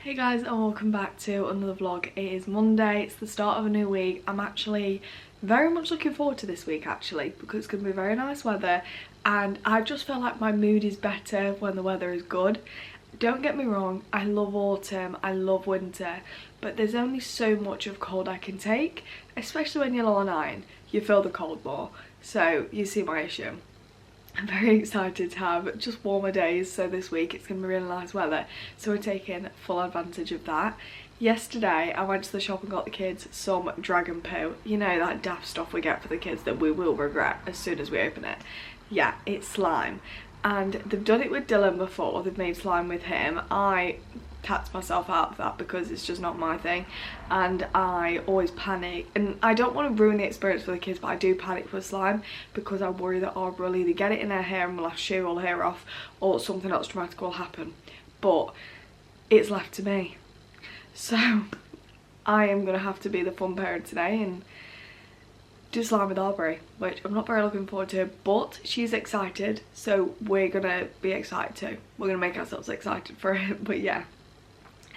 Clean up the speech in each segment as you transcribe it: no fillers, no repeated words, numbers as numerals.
Hey guys, and welcome back to another vlog. It is Monday, it's the start of a new week. I'm actually very much looking forward to this week actually, because it's going to be very nice weather and I just feel like my mood is better when the weather is good. Don't get me wrong, I love autumn, I love winter, but there's only so much of cold I can take, especially when you're low on iron. You feel the cold more, so you see my issue. I'm very excited to have just warmer days, so this week it's going to be really nice weather, so we're taking full advantage of that. Yesterday I went to the shop and got the kids some dragon poo, you know, that daft stuff we get for the kids that we will regret as soon as we open it. Yeah, it's slime, and they've done it with Dylan before, they've made slime with him. I tapped myself out of that because it's just not my thing, and I always panic, and I don't want to ruin the experience for the kids, but I do panic with slime because I worry that Aubrey will either get it in her hair and will have to shave all the hair off, or something else dramatic will happen. But it's left to me, so I am gonna have to be the fun parent today and do slime with Aubrey, which I'm not very looking forward to, but she's excited, so we're gonna be excited too. We're gonna make ourselves excited for it. But yeah,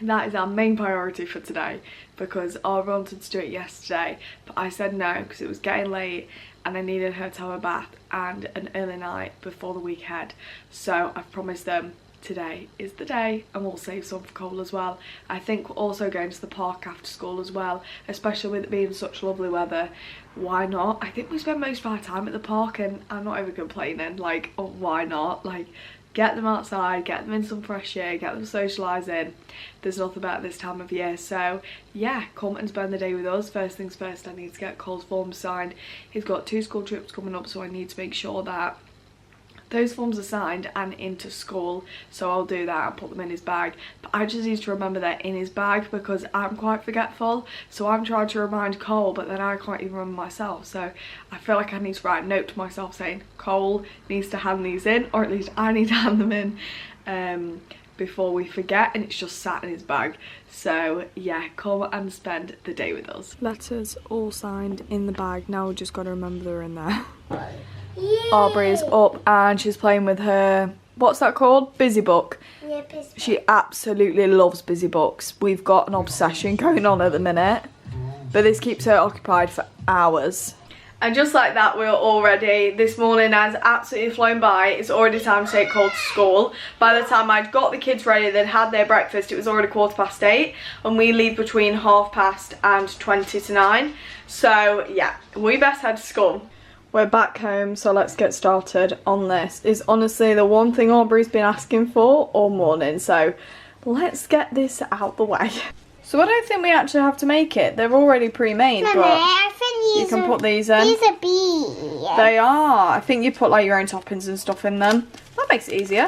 that is our main priority for today, because I wanted to do it yesterday, but I said no because it was getting late and I needed her to have a bath and an early night before the weekend. So I've promised them today is the day, and we'll save some for Cole as well. I think we're also going to the park after school as well, especially with it being such lovely weather. Why not? I think we spend most of our time at the park, and I'm not even complaining. Like, oh, why not? Like, get them outside, get them in some fresh air, get them socialising. There's nothing better this time of year. So yeah, come and spend the day with us. First things first, I need to get Cole's forms signed. He's got 2 school trips coming up, so I need to make sure that those forms are signed and into school, so I'll do that and put them in his bag. But I just need to remember they're in his bag because I'm quite forgetful, so I'm trying to remind Cole, but then I can't even remember myself. So I feel like I need to write a note to myself saying Cole needs to hand these in, or at least I need to hand them in before we forget, and it's just sat in his bag. So yeah, come and spend the day with us. Letters all signed in the bag, now we've just got to remember they're in there. Yay. Aubrey is up and she's playing with her, what's that called? Busy book. Yeah, busy book. She absolutely loves busy books. We've got an obsession going on at the minute, but this keeps her occupied for hours. And just like that, we're all ready. This morning has absolutely flown by. It's already time to take Cole to school. By the time I'd got the kids ready, they'd had their breakfast, it was already 8:15, and we leave between 8:30 and 8:20. So yeah, we best head to school. We're back home, so let's get started on this. It's honestly the one thing Aubrey's been asking for all morning, so let's get this out the way. So I don't think we actually have to make it. They're already pre-made, but I think you can put these in. These are bees. They are. I think you put like your own toppings and stuff in them. That makes it easier.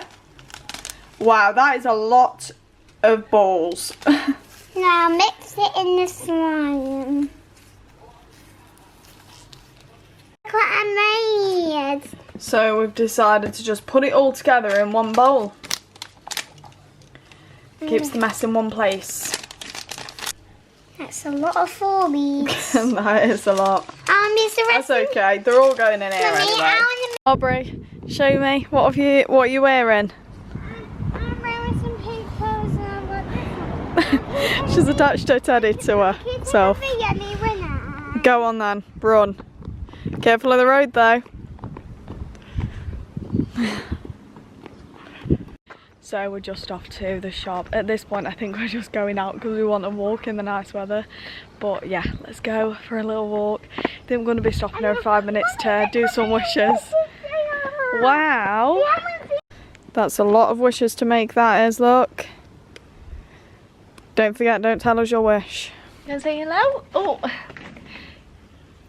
Wow, that is a lot of balls. Now mix it in the slime. Look what I made. So we've decided to just put it all together in one bowl. Keeps the mess in one place. That's a lot of Forbies. That is a lot. That's okay. They're all going in here anyway. Aubrey, show me. What are you wearing? I'm wearing some pink clothes and I've got this one. She's attached her teddy to herself. Go on then, run. Careful of the road though. So we're just off to the shop. At this point I think we're just going out because we want to walk in the nice weather. But yeah, let's go for a little walk. I think we're going to be stopping every 5 minutes to do some wishes. Wow! That's a lot of wishes to make, that is, look. Don't forget, don't tell us your wish. You gonna say hello? Oh!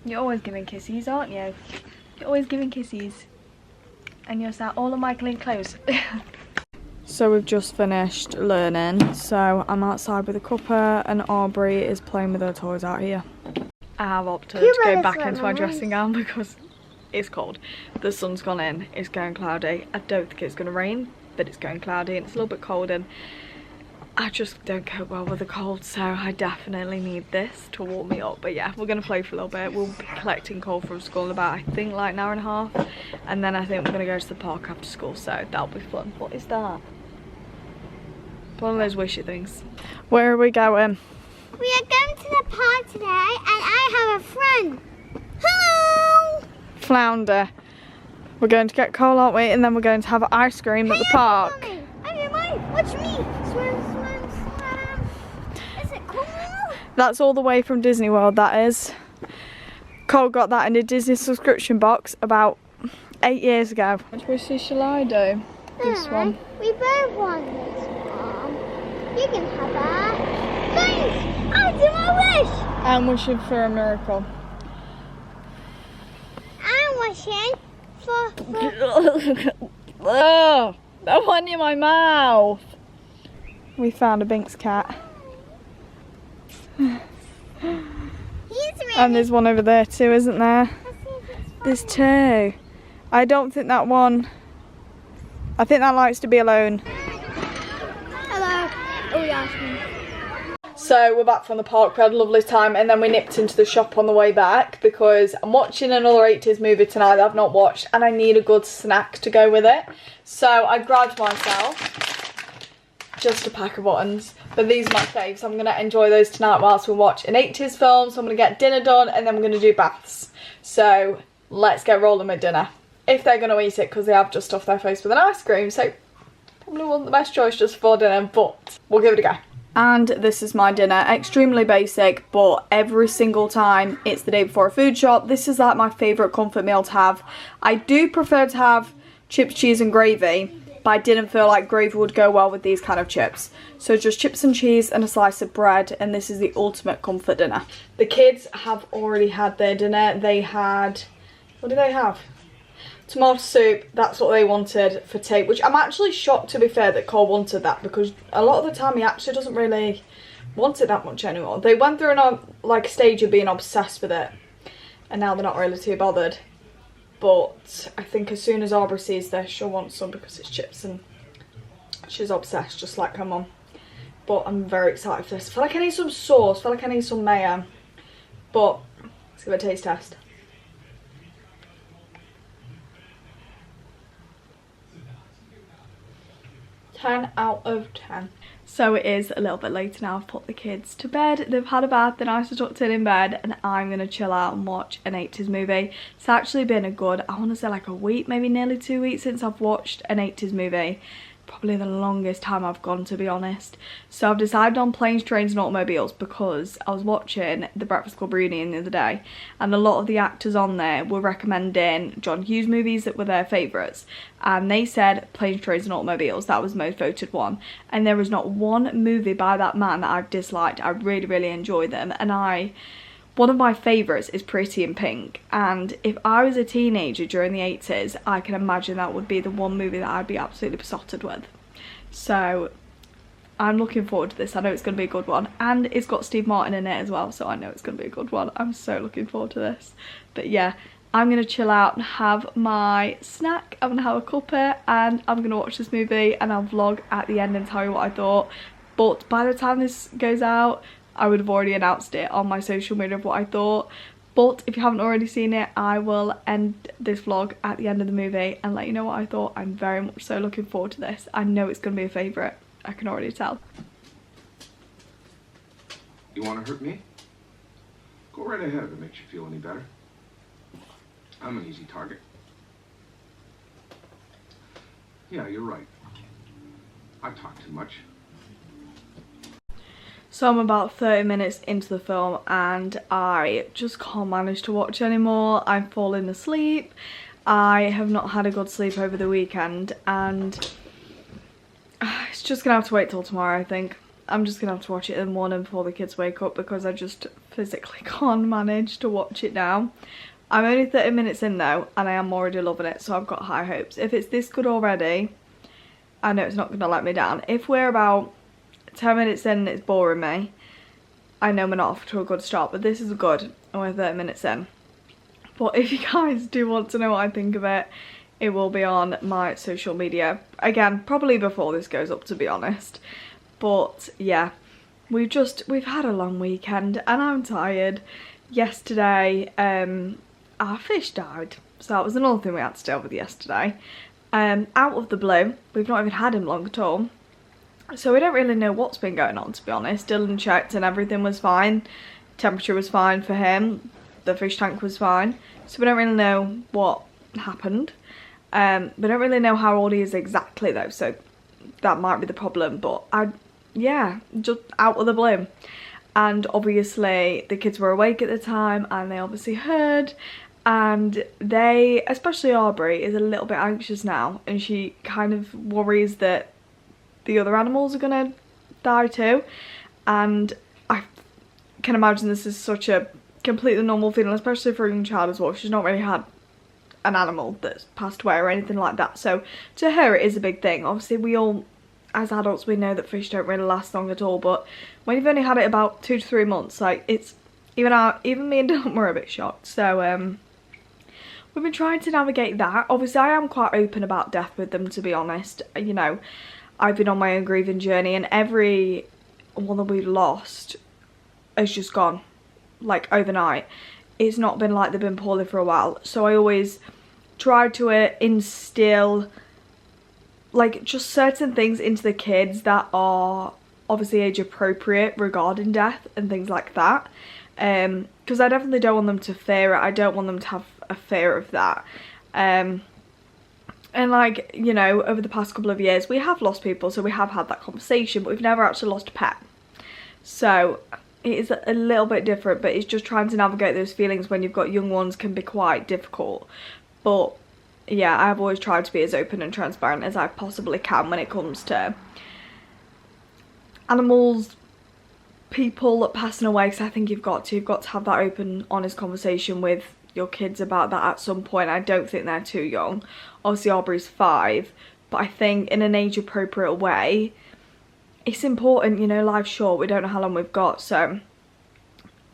You're always giving kisses, aren't you? You're always giving kisses. And you're sat all of my clean clothes. So we've just finished learning. So I'm outside with a cuppa and Aubrey is playing with her toys out here. I have opted to go back into my dressing gown because it's cold. The sun's gone in, it's going cloudy. I don't think it's going to rain, but it's going cloudy and it's a little bit cold, and I just don't cope well with the cold, so I definitely need this to warm me up. But yeah, we're going to play for a little bit. We'll be collecting Cole from school in about, I think, like an hour and a half. And then I think we're going to go to the park after school, so that'll be fun. What is that? One of those wishy things. Where are we going? We are going to the park today, and I have a friend. Hello! Flounder. We're going to get coal, aren't we? And then we're going to have ice cream at the park. Okay, watch me. Swim, swim, swim. Is it cool? That's all the way from Disney World, that is. Cole got that in a Disney subscription box about 8 years ago. Which one shall I do? This one. We both want this one. You can have that. Thanks! I'll do my wish! I'm wishing for a miracle. I'm wishing for Oh, that went in my mouth. We found a Binks cat. He's ready. And there's one over there too, isn't there? There's two. I don't think that one... I think that likes to be alone. Hello. Oh, yeah. So we're back from the park, we had a lovely time, and then we nipped into the shop on the way back because I'm watching another 80s movie tonight that I've not watched and I need a good snack to go with it. So I grabbed myself just a pack of buttons, but these are my faves, so I'm going to enjoy those tonight whilst we watch an 80s film. So I'm going to get dinner done and then we're going to do baths. So let's get rolling with dinner. If they're going to eat it, because they have just stuffed their face with an ice cream, so probably wasn't the best choice just for dinner, but we'll give it a go. And this is my dinner. Extremely basic, but every single time it's the day before a food shop, this is like my favourite comfort meal to have. I do prefer to have chips, cheese and gravy, but I didn't feel like gravy would go well with these kind of chips. So just chips and cheese and a slice of bread, and this is the ultimate comfort dinner. The kids have already had their dinner. They had, what did they have? Tomato soup, that's what they wanted for tea, which I'm actually shocked, to be fair, that Cole wanted that, because a lot of the time he actually doesn't really want it that much anymore. They went through a stage of being obsessed with it, and now they're not really too bothered. But I think as soon as Aubrey sees this, she'll want some because it's chips, and she's obsessed just like her mum. But I'm very excited for this. I feel like I need some sauce, I feel like I need some mayo. But let's give it a taste test. 10 out of 10. So it is a little bit later now. I've put the kids to bed. They've had a bath, they're nice and tucked in bed, and I'm going to chill out and watch an 80s movie. It's actually been a good, I want to say like a week, maybe nearly 2 weeks since I've watched an 80s movie. Probably the longest time I've gone, to be honest. So I've decided on Planes, Trains and Automobiles because I was watching The Breakfast Club reunion the other day, and a lot of the actors on there were recommending John Hughes movies that were their favourites, and they said Planes, Trains and Automobiles, that was the most voted one, and there was not one movie by that man that I've disliked. I really enjoyed them, and one of my favourites is Pretty in Pink, and if I was a teenager during the 80s, I can imagine that would be the one movie that I'd be absolutely besotted with. So I'm looking forward to this. I know it's going to be a good one, and it's got Steve Martin in it as well, so I know it's going to be a good one. I'm so looking forward to this. But yeah, I'm going to chill out and have my snack. I'm going to have a cuppa and I'm going to watch this movie, and I'll vlog at the end and tell you what I thought. But by the time this goes out, I would have already announced it on my social media of what I thought. But if you haven't already seen it, I will end this vlog at the end of the movie and let you know what I thought. I'm very much so looking forward to this. I know it's going to be a favourite. I can already tell. You want to hurt me? Go right ahead if it makes you feel any better. I'm an easy target. Yeah, you're right. I talk too much. So I'm about 30 minutes into the film and I just can't manage to watch anymore. I'm falling asleep. I have not had a good sleep over the weekend, and it's just gonna have to wait till tomorrow, I think. I'm just gonna have to watch it in the morning before the kids wake up because I just physically can't manage to watch it now. I'm only 30 minutes in though, and I am already loving it, so I've got high hopes. If it's this good already, I know it's not gonna let me down. If we're about 10 minutes in and it's boring me, I know we're not off to a good start, but this is good and we're 30 minutes in. But if you guys do want to know what I think of it, it will be on my social media. Again, probably before this goes up, to be honest. But yeah, we've had a long weekend and I'm tired. Yesterday, our fish died. So that was another thing we had to deal with yesterday. Out of the blue, we've not even had him long at all. So we don't really know what's been going on, to be honest. Dylan checked and everything was fine. Temperature was fine for him. The fish tank was fine. So we don't really know what happened. We don't really know how old he is exactly though, so that might be the problem. But yeah, just out of the blue. And obviously the kids were awake at the time and they obviously heard. And they, especially Aubrey, is a little bit anxious now. And she kind of worries that the other animals are gonna die too, and I can imagine this is such a completely normal feeling, especially for a young child as well. She's not really had an animal that's passed away or anything like that, so to her it is a big thing. Obviously we all, as adults, we know that fish don't really last long at all, but when you've only had it about 2 to 3 months, like, it's even me and Dylan were a bit shocked. So we've been trying to navigate that. Obviously I am quite open about death with them, to be honest. You know, I've been on my own grieving journey, and every one that we've lost has just gone, like, overnight. It's not been like they've been poorly for a while. So I always try to instill, like, just certain things into the kids that are obviously age appropriate regarding death and things like that. Because I definitely don't want them to fear it. I don't want them to have a fear of that. And, like, you know, over the past couple of years we have lost people, so we have had that conversation, but we've never actually lost a pet. So it is a little bit different, but it's just trying to navigate those feelings when you've got young ones can be quite difficult. But yeah, I've always tried to be as open and transparent as I possibly can when it comes to animals, people passing away, because I think you've got to have that open, honest conversation with your kids about that at some point. I don't think they're too young. Obviously Aubrey's 5, but I think in an age appropriate way, it's important, you know, life's short, we don't know how long we've got, so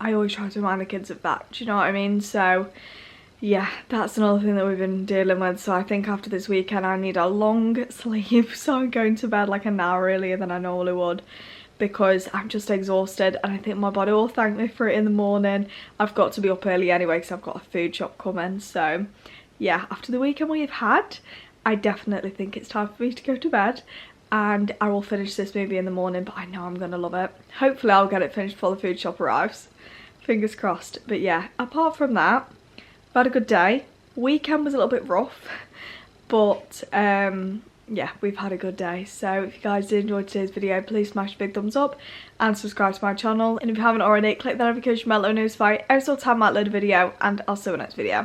I always try to remind the kids of that, do you know what I mean? So yeah, that's another thing that we've been dealing with. So I think after this weekend I need a long sleep, so I'm going to bed like an hour earlier than I normally would, because I'm just exhausted and I think my body will thank me for it in the morning. I've got to be up early anyway because I've got a food shop coming. So yeah, after the weekend we've had, I definitely think it's time for me to go to bed, and I will finish this movie in the morning, but I know I'm gonna love it. Hopefully I'll get it finished before the food shop arrives, fingers crossed. But yeah, apart from that, I've had a good day. Weekend was a little bit rough, but yeah, we've had a good day. So if you guys did enjoy today's video, please smash a big thumbs up and subscribe to my channel. And if you haven't already, click that notification bell to notify every single time I upload a video, and I'll see you in the next video.